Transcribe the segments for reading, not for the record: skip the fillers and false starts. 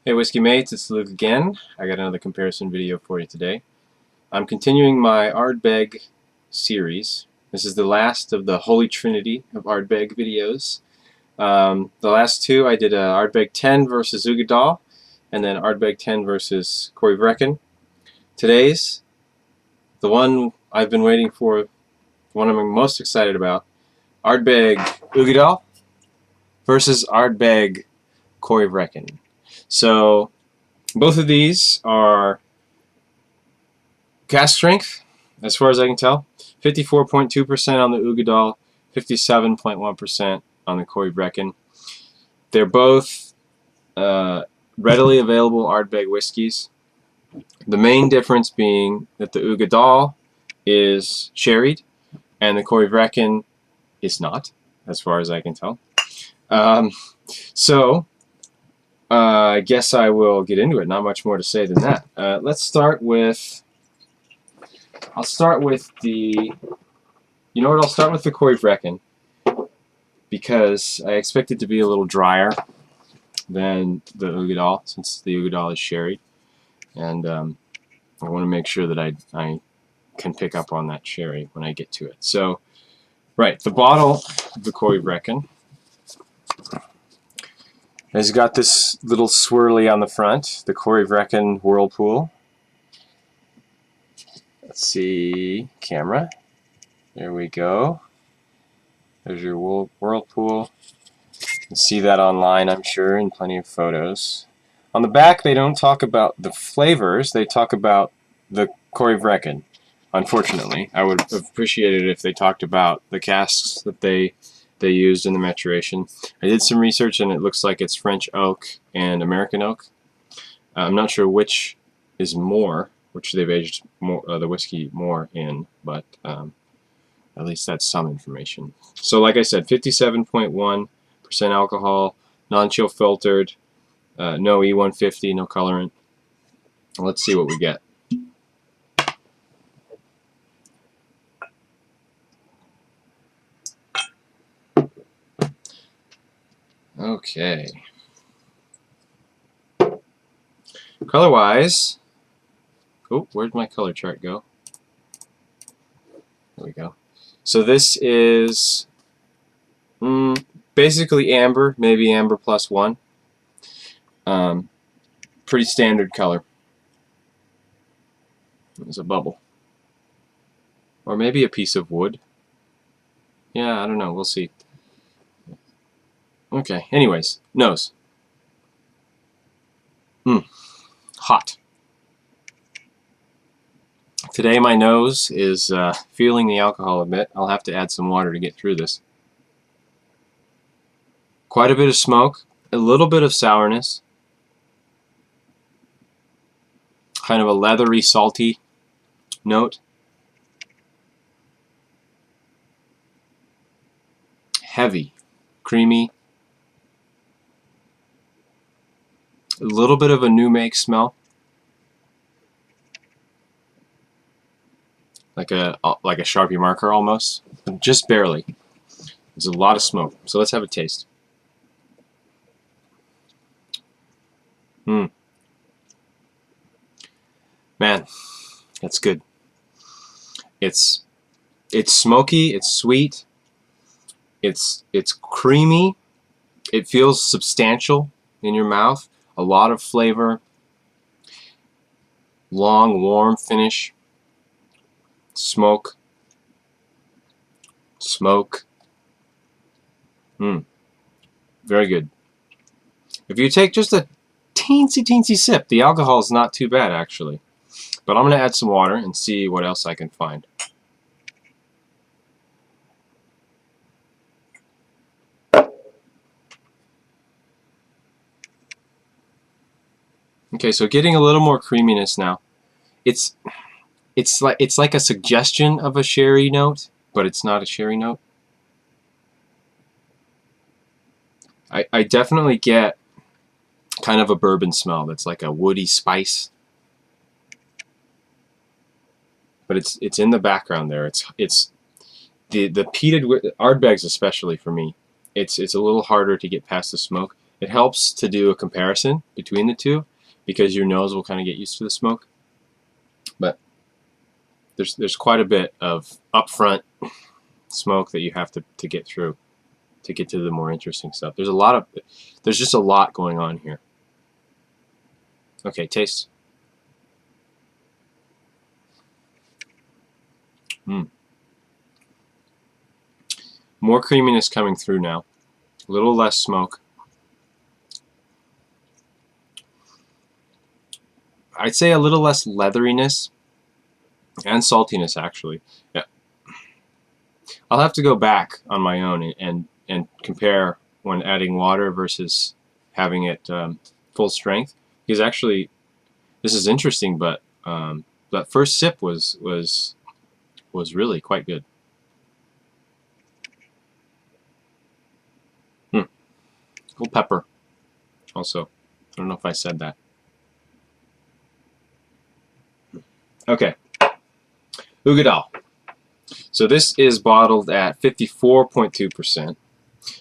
Hey Whiskey Mates, it's Luke again. I got another comparison video for you today. I'm continuing my Ardbeg series. This is the last of the Holy Trinity of Ardbeg videos. The last two I did Ardbeg 10 versus Uigeadail, and then Ardbeg 10 versus Corryvreckan. Today's, the one I've been waiting for, the one I'm most excited about, Ardbeg Uigeadail versus Ardbeg Corryvreckan. So, both of these are cast strength, as far as I can tell. 54.2% on the Uigeadail, 57.1% on the Corryvreckan. They're both readily available Ardbeg whiskies. The main difference being that the Uigeadail is sherried and the Corryvreckan is not, as far as I can tell. I guess I will get into it. Not much more to say than that. Let's start with... I'll start with the... You know what? I'll start with the Corryvreckan because I expect it to be a little drier than the Uigeadail, since the Uigeadail is sherried, and I want to make sure that I can pick up on that sherry when I get to it. So, right, the bottle of the Corryvreckan has got this little swirly on the front, the Corryvreckan Whirlpool. Let's see, camera. There we go. There's your Whirlpool. You can see that online, I'm sure, in plenty of photos. On the back, they don't talk about the flavors, they talk about the Corryvreckan. Unfortunately, I would have appreciated it if they talked about the casks that they used in the maturation. I did some research and it looks like it's French oak and American oak. I'm not sure which is more, which they've aged more, the whiskey more in, but at least that's some information. So like I said, 57.1% alcohol, non-chill filtered, no E150, no colorant. Let's see what we get. Okay. Color-wise, oh, where'd my color chart go? There we go. So this is basically amber, maybe amber +1. Pretty standard color. There's a bubble. Or maybe a piece of wood. Yeah, I don't know. We'll see. Okay, anyways, nose. Hot. Today my nose is feeling the alcohol a bit. I'll have to add some water to get through this. Quite a bit of smoke, a little bit of sourness, kind of a leathery, salty note. Heavy, creamy, a little bit of a new make smell, like a Sharpie marker almost, but just barely. There's a lot of smoke, so let's have a taste. Man, that's good. It's smoky, it's sweet, it's creamy, it feels substantial in your mouth, a lot of flavor, long, warm finish, smoke, very good. If you take just a teensy sip, the alcohol is not too bad actually. But I'm going to add some water and see what else I can find. Okay, so getting a little more creaminess now. It's like a suggestion of a sherry note, but it's not a sherry note. I definitely get kind of a bourbon smell that's like a woody spice. But it's in the background there. It's the peated Ardbegs, especially for me. It's a little harder to get past the smoke, It helps to do a comparison between the two because your nose will kind of get used to the smoke. But there's quite a bit of upfront smoke that you have to get through to get to the more interesting stuff. There's just a lot going on here. Okay, taste. More creaminess coming through now. A little less smoke. I'd say a little less leatheriness and saltiness, actually. Yeah. I'll have to go back on my own and compare when adding water versus having it full strength. Because actually, this is interesting, but that first sip was really quite good. A little pepper, also. I don't know if I said that. Okay, Uigeadail. So this is bottled at 54.2%. And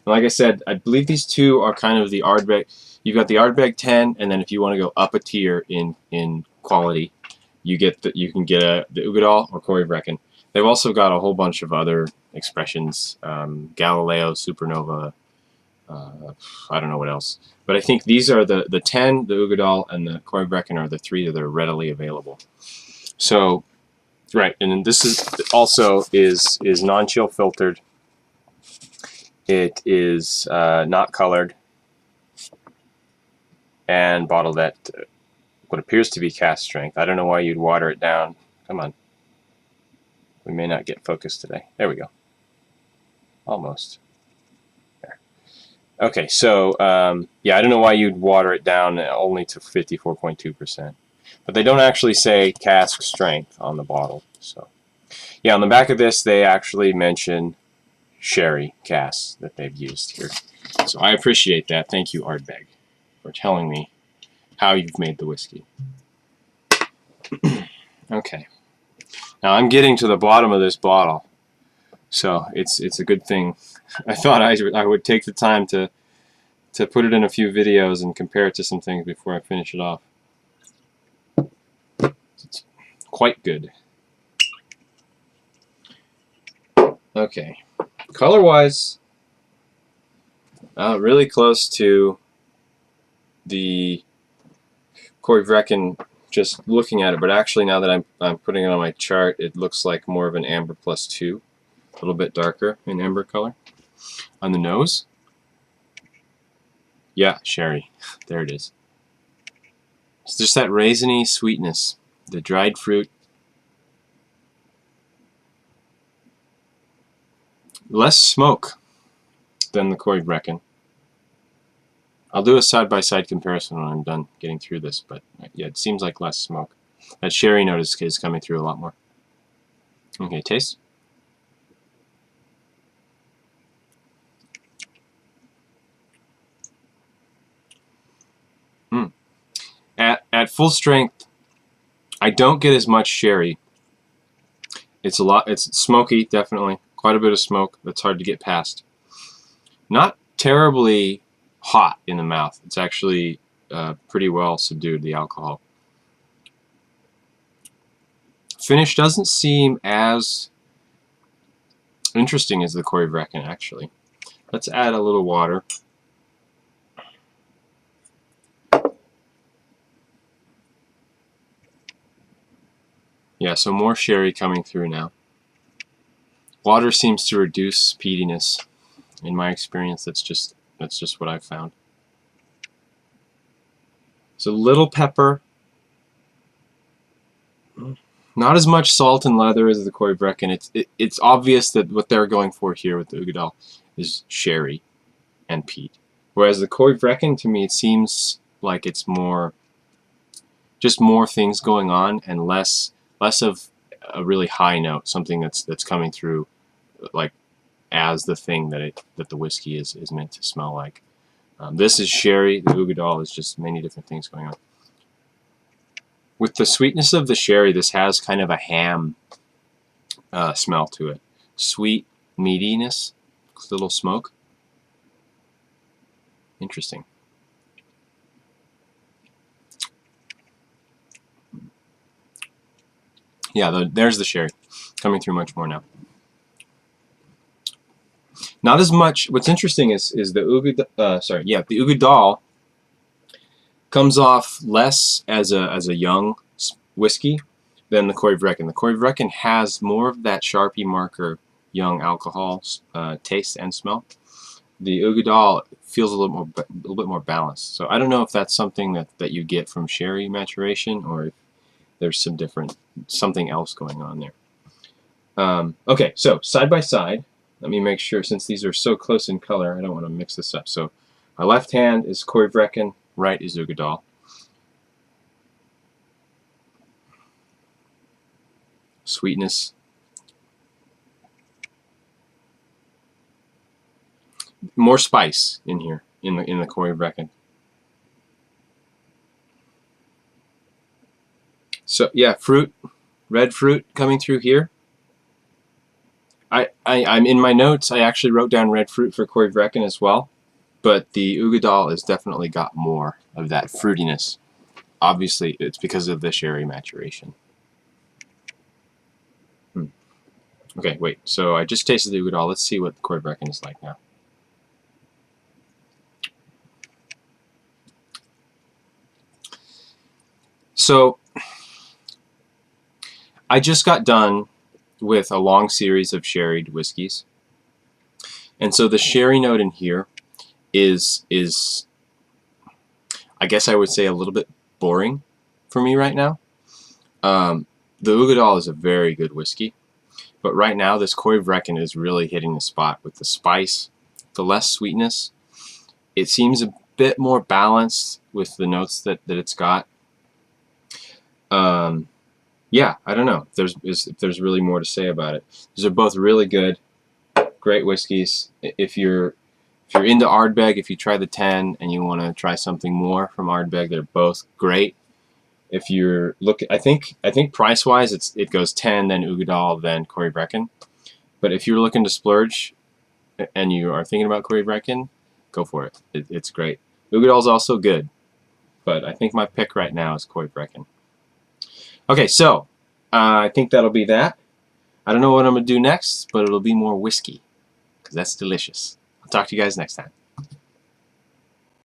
like I said, I believe these two are kind of the Ardbeg. You've got the Ardbeg 10, and then if you want to go up a tier in quality, you can get the Uigeadail or Corryvreckan. They've also got a whole bunch of other expressions, Galileo, Supernova, I don't know what else. But I think these are the 10, the Uigeadail, and the Corryvreckan are the three that are readily available. So, right, and then this is also is non-chill filtered. It is not colored and bottled at what appears to be cask strength. I don't know why you'd water it down. Come on. We may not get focused today. There we go. Almost. There. Okay, so yeah, I don't know why you'd water it down only to 54.2%. But they don't actually say cask strength on the bottle. So yeah, on the back of this, they actually mention sherry casks that they've used here. So I appreciate that. Thank you, Ardbeg, for telling me how you've made the whiskey. Okay. Now I'm getting to the bottom of this bottle, so it's a good thing. I thought I would take the time to put it in a few videos and compare it to some things before I finish it off. It's quite good. Okay. Color-wise, really close to the Corryvreckan just looking at it, but actually now that I'm putting it on my chart, it looks like more of an amber +2, a little bit darker in amber color. On the nose, yeah, sherry, there it is. It's just that raisiny sweetness, the dried fruit. Less smoke than the Corryvreckan. I'll do a side-by-side comparison when I'm done getting through this, but yeah, it seems like less smoke. That sherry note is coming through a lot more. Okay, taste. At full strength, I don't get as much sherry. It's smoky, definitely. Quite a bit of smoke that's hard to get past. Not terribly hot in the mouth. It's actually pretty well subdued, the alcohol. Finish doesn't seem as interesting as the Corryvreckan, actually. Let's add a little water. Yeah, so more sherry coming through now. Water seems to reduce peatiness. In my experience, that's just what I've found. So little pepper. Not as much salt and leather as the Corryvreckan. It's obvious that what they're going for here with the Uigeadail is sherry and peat. Whereas the Corryvreckan, to me, it seems like it's just more things going on and less of a really high note, something that's coming through like as the thing that the whiskey is meant to smell like. This is sherry. The Uigeadail is just many different things going on. With the sweetness of the sherry, this has kind of a ham smell to it. Sweet meatiness, little smoke. Interesting. Yeah, there's the sherry coming through much more now. Not as much. What's interesting is the Uigeadail comes off less as a young whiskey than the Corryvreckan. The Corryvreckan has more of that Sharpie marker young alcohol taste and smell. The Uigeadail feels a little bit more balanced. So I don't know if that's something that you get from sherry maturation, or if there's something else going on there. Okay, so side by side, let me make sure, since these are so close in color, I don't want to mix this up. So my left hand is Corryvreckan, right is Uigeadail. Sweetness. More spice in here in the Corryvreckan. So yeah, fruit, red fruit coming through here. I'm in my notes. I actually wrote down red fruit for Corryvreckan as well, but the Uigeadail has definitely got more of that fruitiness. Obviously, it's because of the sherry maturation. Okay, wait. So I just tasted the Uigeadail. Let's see what the Corryvreckan is like now. So I just got done with a long series of sherried whiskeys, and so the sherry note in here is I guess I would say a little bit boring for me right now. The Uigeadail is a very good whiskey, but right now this Corryvreckan is really hitting the spot with the spice, the less sweetness. It seems a bit more balanced with the notes that it's got. Yeah, I don't know if there's really more to say about it. These are both really good, great whiskeys. If you're into Ardbeg, if you try the 10 and you want to try something more from Ardbeg, they're both great. If you're I think price wise it goes 10, then Uigeadail, then Corryvreckan. But if you're looking to splurge and you are thinking about Corryvreckan, go for it. It's great. Uigeadail is also good, but I think my pick right now is Corryvreckan. Okay, so I think that'll be that. I don't know what I'm gonna do next, but it'll be more whiskey because that's delicious. I'll talk to you guys next time.